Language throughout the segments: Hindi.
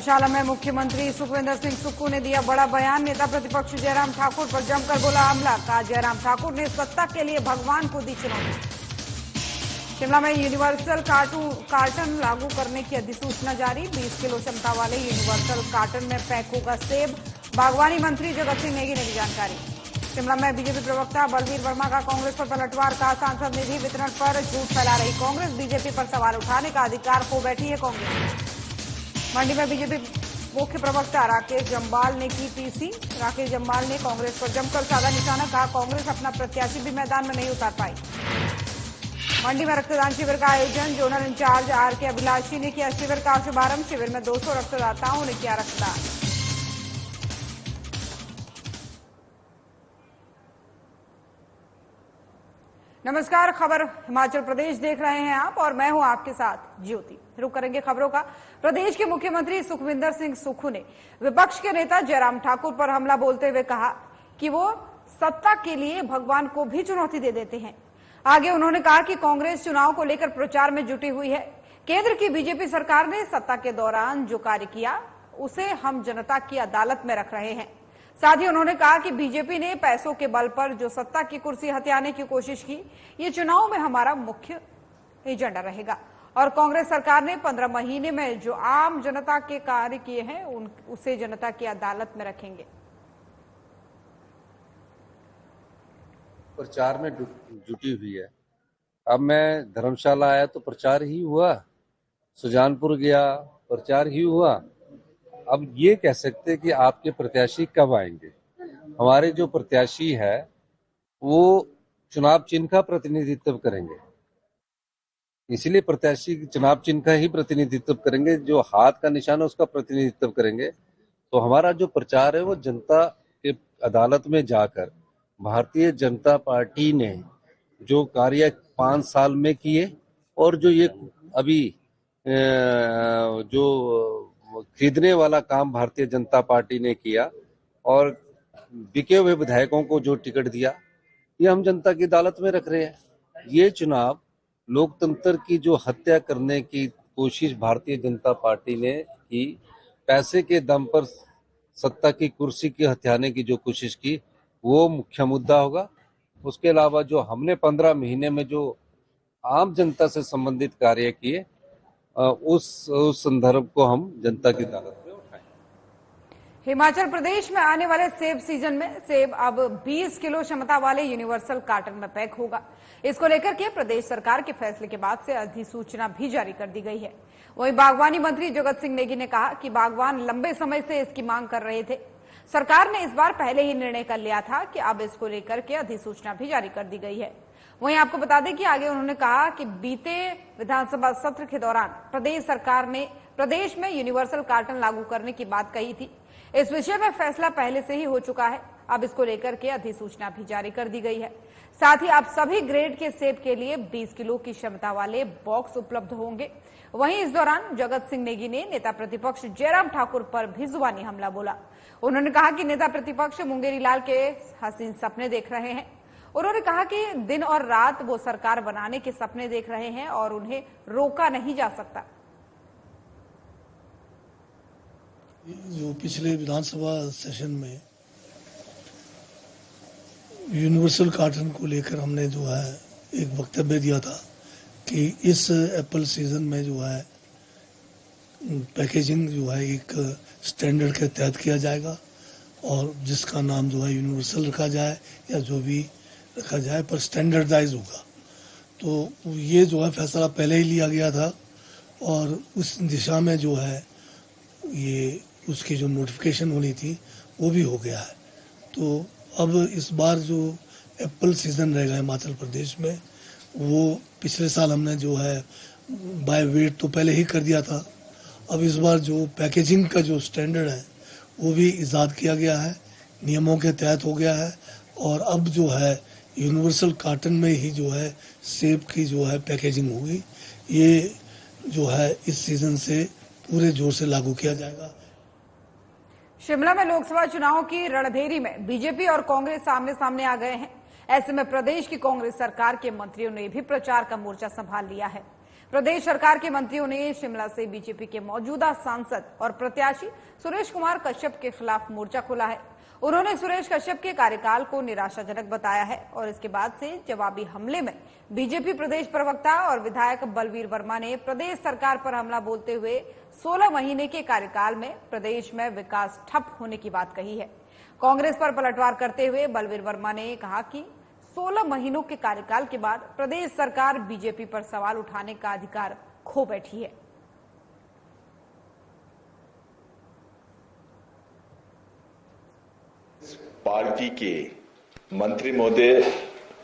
धर्मशाला में मुख्यमंत्री सुखविंदर सिंह सुक्खू ने दिया बड़ा बयान। नेता प्रतिपक्ष जयराम ठाकुर पर जमकर बोला हमला। कहा जयराम ठाकुर ने सत्ता के लिए भगवान को दी चुनौती। शिमला में यूनिवर्सल कार्टन लागू करने की अधिसूचना जारी। 20 किलो क्षमता वाले यूनिवर्सल कार्टन में पैक होगा सेब। बागवानी मंत्री जगत सिंह नेगी ने दी जानकारी। शिमला में बीजेपी प्रवक्ता बलवीर वर्मा का कांग्रेस पर पलटवार। कहा सांसद निधि वितरण पर झूठ फैला रही कांग्रेस। बीजेपी पर सवाल उठाने का अधिकार खो बैठी है कांग्रेस। मंडी में बीजेपी मुख्य प्रवक्ता राकेश जम्वाल ने की टीसी। राकेश जम्वाल ने कांग्रेस पर जमकर साधा निशाना। कहा कांग्रेस अपना प्रत्याशी भी मैदान में नहीं उतार पाई। मंडी में रक्तदान शिविर का आयोजन। Zonal in charge R K. अभिलाषी ने किया शिविर का शुभारंभ। शिविर में 200 रक्तदाताओं ने किया रक्तदान। नमस्कार, खबर हिमाचल प्रदेश देख रहे हैं आप और मैं हूं आपके साथ ज्योति। रुक करेंगे खबरों का। प्रदेश के मुख्यमंत्री सुखविंदर सिंह सुक्खू ने विपक्ष के नेता जयराम ठाकुर पर हमला बोलते हुए कहा कि वो सत्ता के लिए भगवान को भी चुनौती दे देते हैं। आगे उन्होंने कहा कि कांग्रेस चुनाव को लेकर प्रचार में जुटी हुई है। केंद्र की बीजेपी सरकार ने सत्ता के दौरान जो कार्य किया उसे हम जनता की अदालत में रख रहे हैं। साथ ही उन्होंने कहा कि बीजेपी ने पैसों के बल पर जो सत्ता की कुर्सी हथियाने की कोशिश की, ये चुनाव में हमारा मुख्य एजेंडा रहेगा। और कांग्रेस सरकार ने 15 महीने में जो आम जनता के कार्य किए हैं उसे जनता की अदालत में रखेंगे। प्रचार में जुटी हुई है। अब मैं धर्मशाला आया तो प्रचार ही हुआ, सुजानपुर गया प्रचार ही हुआ। अब ये कह सकते कि आपके प्रत्याशी कब आएंगे। हमारे जो प्रत्याशी है वो चुनाव चिन्ह का प्रतिनिधित्व करेंगे, इसलिए प्रत्याशी चुनाव चिन्ह का ही प्रतिनिधित्व करेंगे। जो हाथ का निशान है उसका प्रतिनिधित्व करेंगे। तो हमारा जो प्रचार है वो जनता के अदालत में जाकर भारतीय जनता पार्टी ने जो कार्य 5 साल में किए और जो ये अभी जो खरीदने वाला काम भारतीय जनता पार्टी ने किया और बिके हुए विधायकों को जो टिकट दिया, ये हम जनता की अदालत में रख रहे हैं। ये चुनाव लोकतंत्र की जो हत्या करने की कोशिश भारतीय जनता पार्टी ने की, पैसे के दम पर सत्ता की कुर्सी की हथियाने की जो कोशिश की, वो मुख्य मुद्दा होगा। उसके अलावा जो हमने 15 महीने में जो आम जनता से संबंधित कार्य किए, उस संदर्भ को हम जनता की अदालत में उठाएंगे। हिमाचल प्रदेश में आने वाले सेब सीजन में सेब अब 20 किलो क्षमता वाले यूनिवर्सल कार्टन में पैक होगा। इसको लेकर के प्रदेश सरकार के फैसले के बाद से अधिसूचना भी जारी कर दी गई है। वहीं बागवानी मंत्री जगत सिंह नेगी ने कहा कि बागवान लंबे समय से इसकी मांग कर रहे थे। सरकार ने इस बार पहले ही निर्णय कर लिया था कि अब इसको लेकर के अधिसूचना भी जारी कर दी गई है। वहीं आपको बता दें कि आगे उन्होंने कहा कि बीते विधानसभा सत्र के दौरान प्रदेश सरकार ने प्रदेश में यूनिवर्सल कार्टन लागू करने की बात कही थी। इस विषय में फैसला पहले से ही हो चुका है। अब इसको लेकर के अधिसूचना भी जारी कर दी गई है। साथ ही अब सभी ग्रेड के सेब के लिए 20 किलो की क्षमता वाले बॉक्स उपलब्ध होंगे। वहीं इस दौरान जगत सिंह नेगी ने नेता प्रतिपक्ष जयराम ठाकुर पर भी जुबानी हमला बोला। उन्होंने कहा कि नेता प्रतिपक्ष मुंगेरी लाल के हसीन सपने देख रहे हैं। उन्होंने कहा कि दिन और रात वो सरकार बनाने के सपने देख रहे हैं और उन्हें रोका नहीं जा सकता। जो पिछले विधानसभा सेशन में यूनिवर्सल कार्टन को लेकर हमने जो है एक वक्तव्य दिया था कि इस एप्पल सीजन में जो है पैकेजिंग जो है एक स्टैंडर्ड के तहत किया जाएगा और जिसका नाम जो है यूनिवर्सल रखा जाए या जो भी रखा जाए, पर स्टैंडर्डाइज होगा। तो ये जो है फैसला पहले ही लिया गया था और उस दिशा में जो है ये उसकी जो नोटिफिकेशन होनी थी वो भी हो गया है। तो अब इस बार जो एप्पल सीजन रहेगा हिमाचल प्रदेश में, वो पिछले साल हमने जो है बाय वेट तो पहले ही कर दिया था। अब इस बार जो पैकेजिंग का जो स्टैंडर्ड है वो भी इजाद किया गया है, नियमों के तहत हो गया है और अब जो है यूनिवर्सल कार्टन में ही जो है सेब की जो है पैकेजिंग होगी। ये जो है इस सीजन से पूरे जोर से लागू किया जाएगा। शिमला में लोकसभा चुनाव की रणभेरी में बीजेपी और कांग्रेस आमने सामने आ गए हैं। ऐसे में प्रदेश की कांग्रेस सरकार के मंत्रियों ने भी प्रचार का मोर्चा संभाल लिया है। प्रदेश सरकार के मंत्रियों ने शिमला से बीजेपी के मौजूदा सांसद और प्रत्याशी सुरेश कुमार कश्यप के खिलाफ मोर्चा खोला है। उन्होंने सुरेश कश्यप के कार्यकाल को निराशाजनक बताया है और इसके बाद से जवाबी हमले में बीजेपी प्रदेश प्रवक्ता और विधायक बलवीर वर्मा ने प्रदेश सरकार पर हमला बोलते हुए 16 महीने के कार्यकाल में प्रदेश में विकास ठप होने की बात कही है। कांग्रेस पर पलटवार करते हुए बलवीर वर्मा ने कहा कि 16 महीनों के कार्यकाल के बाद प्रदेश सरकार बीजेपी पर सवाल उठाने का अधिकार खो बैठी है। पार्टी के मंत्री महोदय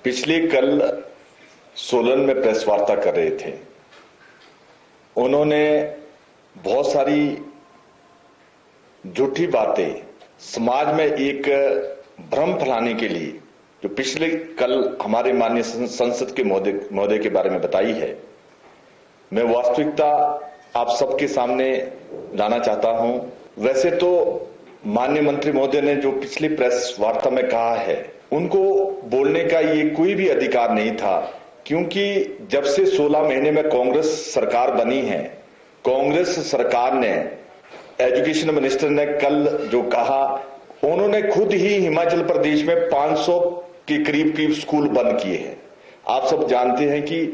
पिछले कल सोलन में प्रेस वार्ता कर रहे थे। उन्होंने बहुत सारी झूठी बातें समाज में एक भ्रम फैलाने के लिए जो पिछले कल हमारे माननीय संसद के महोदय के बारे में बताई है, मैं वास्तविकता आप सबके सामने लाना चाहता हूं। वैसे तो माननीय मंत्री महोदय ने जो पिछली प्रेस वार्ता में कहा है, उनको बोलने का ये कोई भी अधिकार नहीं था, क्योंकि जब से 16 महीने में कांग्रेस सरकार बनी है, कांग्रेस सरकार ने एजुकेशन मिनिस्टर ने कल जो कहा, उन्होंने खुद ही हिमाचल प्रदेश में 500 के करीब स्कूल बंद किए हैं। आप सब जानते हैं कि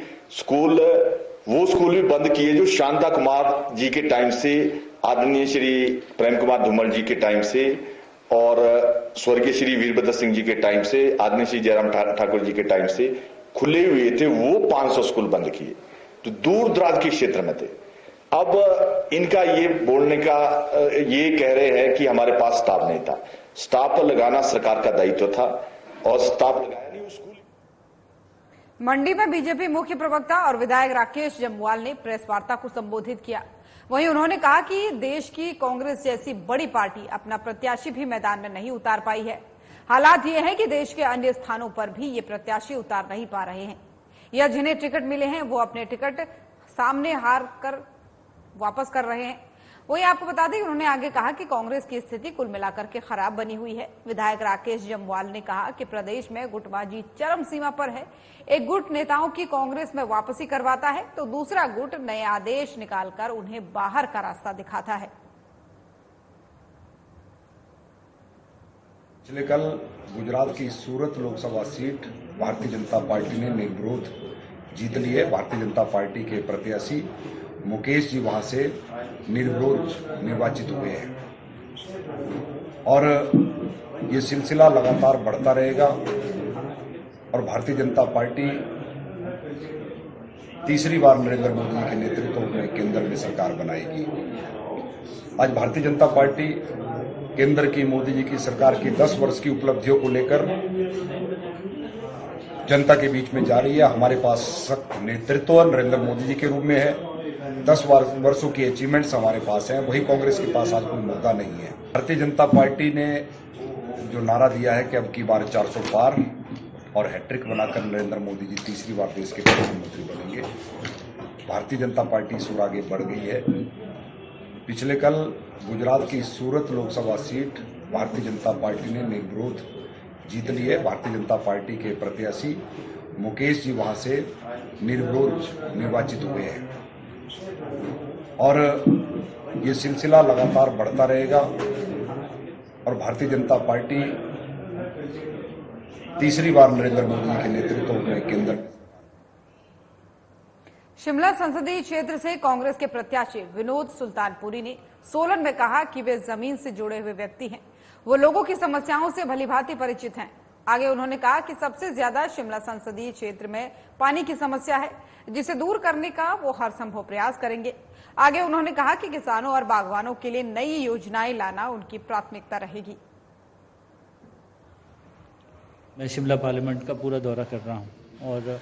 वो स्कूल भी बंद किए जो शांता कुमार जी के टाइम से, आदरणीय श्री प्रेम कुमार धूमल जी के टाइम से और स्वर्गीय श्री वीरभद्र सिंह जी के टाइम से, आदरणीय श्री जयराम ठाकुर जी के टाइम से खुले हुए थे। वो 500 स्कूल बंद किए तो दूर दराज के क्षेत्र में थे। अब इनका ये बोलने का ये कह रहे हैं कि हमारे पास स्टाफ नहीं था। स्टाफ लगाना सरकार का दायित्व था और स्टाफ लगाया नहीं। स्कूल मंडी में बीजेपी मुख्य प्रवक्ता और विधायक राकेश जम्वाल ने प्रेस वार्ता को संबोधित किया। वहीं उन्होंने कहा कि देश की कांग्रेस जैसी बड़ी पार्टी अपना प्रत्याशी भी मैदान में नहीं उतार पाई है। हालात ये है कि देश के अन्य स्थानों पर भी ये प्रत्याशी उतार नहीं पा रहे हैं या जिन्हें टिकट मिले हैं वो अपने टिकट सामने हार कर वापस कर रहे हैं। वही आपको बता दें, उन्होंने आगे कहा कि कांग्रेस की स्थिति कुल मिलाकर के खराब बनी हुई है। विधायक राकेश जम्वाल ने कहा कि प्रदेश में गुटबाजी चरम सीमा पर है। एक गुट नेताओं की कांग्रेस में वापसी करवाता है तो दूसरा गुट नए आदेश निकालकर उन्हें बाहर का रास्ता दिखाता है। पिछले कल गुजरात की सूरत लोकसभा सीट भारतीय जनता पार्टी ने निर्विरोध जीत ली है। भारतीय जनता पार्टी के प्रत्याशी मुकेश जी वहां से निर्विरोध निर्वाचित हुए हैं और ये सिलसिला लगातार बढ़ता रहेगा और भारतीय जनता पार्टी तीसरी बार नरेंद्र मोदी जी के नेतृत्व में केंद्र में सरकार बनाएगी। आज भारतीय जनता पार्टी केंद्र की मोदी जी की सरकार की 10 वर्ष की उपलब्धियों को लेकर जनता के बीच में जा रही है। हमारे पास सख्त नेतृत्व नरेंद्र मोदी जी के रूप में है। 10 वर्षों की अचीवमेंट्स हमारे पास हैं, वही कांग्रेस के पास आज कोई मौका नहीं है। भारतीय जनता पार्टी ने जो नारा दिया है कि अब की बार 400 पार और हैट्रिक बनाकर नरेंद्र मोदी जी तीसरी बार देश के प्रधानमंत्री बनेंगे। भारतीय जनता पार्टी इस ओर आगे बढ़ गई है। पिछले कल गुजरात की सूरत लोकसभा सीट भारतीय जनता पार्टी ने निर्विरोध जीत ली है। भारतीय जनता पार्टी के प्रत्याशी मुकेश जी वहां से निर्विरोध निर्वाचित हुए हैं और ये सिलसिला लगातार बढ़ता रहेगा और भारतीय जनता पार्टी तीसरी बार नरेंद्र मोदी जी के नेतृत्व में केंद्र। शिमला संसदीय क्षेत्र से कांग्रेस के प्रत्याशी विनोद सुल्तानपुरी ने सोलन में कहा कि वे जमीन से जुड़े हुए व्यक्ति हैं, वो लोगों की समस्याओं से भलीभांति परिचित हैं। आगे उन्होंने कहा कि सबसे ज्यादा शिमला संसदीय क्षेत्र में पानी की समस्या है, जिसे दूर करने का वो हर संभव प्रयास करेंगे। आगे उन्होंने कहा कि किसानों और बागवानों के लिए नई योजनाएं लाना उनकी प्राथमिकता रहेगी। मैं शिमला पार्लियामेंट का पूरा दौरा कर रहा हूं और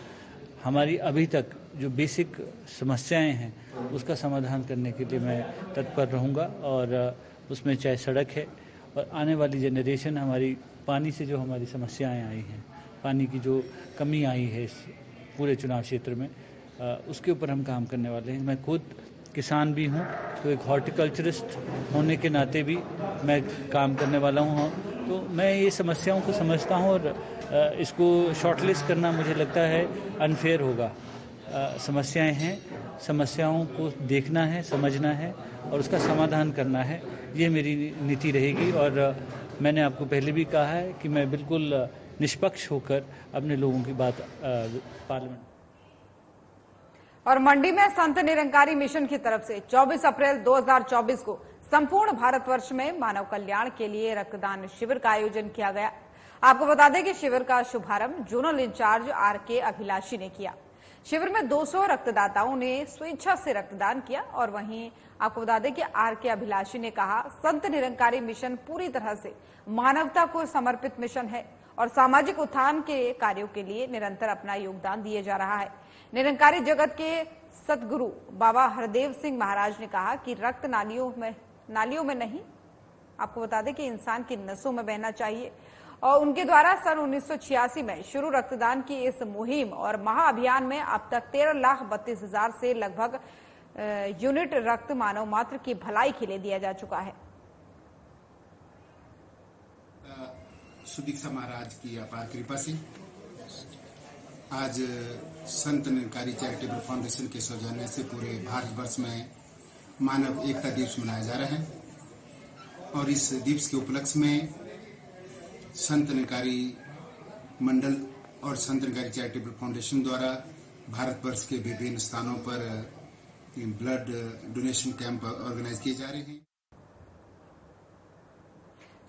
हमारी अभी तक जो बेसिक समस्याएं हैं उसका समाधान करने के लिए मैं तत्पर रहूंगा और उसमें चाहे सड़क है और आने वाली जनरेशन हमारी पानी से जो हमारी समस्याएं आई हैं, पानी की जो कमी आई है इस पूरे चुनाव क्षेत्र में, उसके ऊपर हम काम करने वाले हैं। मैं खुद किसान भी हूं तो एक हॉर्टिकल्चरिस्ट होने के नाते भी मैं काम करने वाला हूं। तो मैं ये समस्याओं को समझता हूं और इसको शॉर्टलिस्ट करना मुझे लगता है अनफेयर होगा। समस्याएं हैं, समस्याओं को देखना है, समझना है और उसका समाधान करना है। ये मेरी नीति रहेगी और मैंने आपको पहले भी कहा है कि मैं बिल्कुल निष्पक्ष होकर अपने लोगों की बात पार्लियामेंट। और मंडी में संत निरंकारी मिशन की तरफ से 24 अप्रैल 2024 को संपूर्ण भारतवर्ष में मानव कल्याण के लिए रक्तदान शिविर का आयोजन किया गया। आपको बता दें कि शिविर का शुभारंभ जोनल इंचार्ज आर.के. अभिलाषी ने किया। शिविर में 200 रक्तदाताओं ने स्वेच्छा से रक्तदान किया और वहीं आपको बता दें कि आर.के. अभिलाषी ने कहा, संत निरंकारी मिशन पूरी तरह से मानवता को समर्पित मिशन है और सामाजिक उत्थान के कार्यों के लिए निरंतर अपना योगदान दिए जा रहा है। निरंकारी जगत के सतगुरु बाबा हरदेव सिंह महाराज ने कहा कि रक्त नालियों में नहीं, आपको बता दें कि इंसान की नसों में बहना चाहिए और उनके द्वारा सन 1986 में शुरू रक्तदान की इस मुहिम और महाअभियान में अब तक 13,32,000 से लगभग यूनिट रक्त मानव मात्र की भलाई के लिए दिया जा चुका है। सुदीक्षा महाराज की अपार कृपा से आज संत निरंकारी चैरिटेबल फाउंडेशन के सौजन्य से पूरे भारतवर्ष में मानव एकता दिवस मनाया जा रहा है और इस दिवस के उपलक्ष्य में संत निरंकारी मंडल और संत निरंकारी चैरिटेबल फाउंडेशन द्वारा भारतवर्ष के विभिन्न स्थानों पर ब्लड डोनेशन कैंप ऑर्गेनाइज किए जा रहे हैं।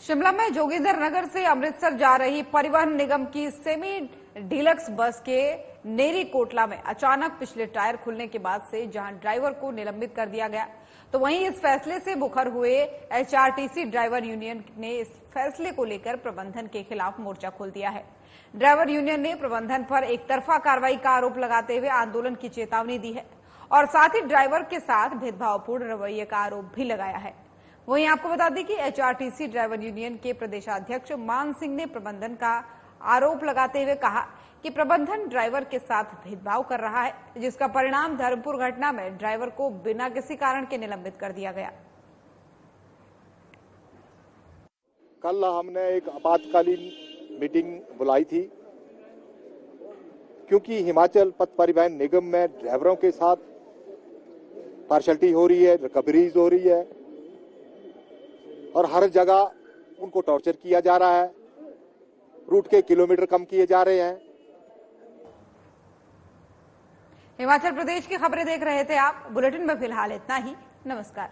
शिमला में जोगिंदर नगर से अमृतसर जा रही परिवहन निगम की सेमी डीलक्स बस के नेरी कोटला में अचानक पिछले टायर खुलने के बाद से जहां ड्राइवर को निलंबित कर दिया गया, तो वहीं इस फैसले से मुखर हुए एचआरटीसी ड्राइवर यूनियन ने इस फैसले को लेकर प्रबंधन के खिलाफ मोर्चा खोल दिया है। ड्राइवर यूनियन ने प्रबंधन पर एक तरफा कार्रवाई का आरोप लगाते हुए आंदोलन की चेतावनी दी है और साथ ही ड्राइवर के साथ भेदभावपूर्ण रवैये का आरोप भी लगाया है। वहीं आपको बता दें कि एचआरटीसी ड्राइवर यूनियन के प्रदेशाध्यक्ष मान सिंह ने प्रबंधन का आरोप लगाते हुए कहा कि प्रबंधन ड्राइवर के साथ भेदभाव कर रहा है, जिसका परिणाम धर्मपुर घटना में ड्राइवर को बिना किसी कारण के निलंबित कर दिया गया। कल हमने एक आपातकालीन मीटिंग बुलाई थी क्योंकि हिमाचल पथ परिवहन निगम में ड्राइवरों के साथ पार्शलिटी हो रही है, रिकवरीज हो रही है और हर जगह उनको टॉर्चर किया जा रहा है, रूट के किलोमीटर कम किए जा रहे हैं। हिमाचल प्रदेश की खबरें देख रहे थे आप। बुलेटिन में फिलहाल इतना ही। नमस्कार।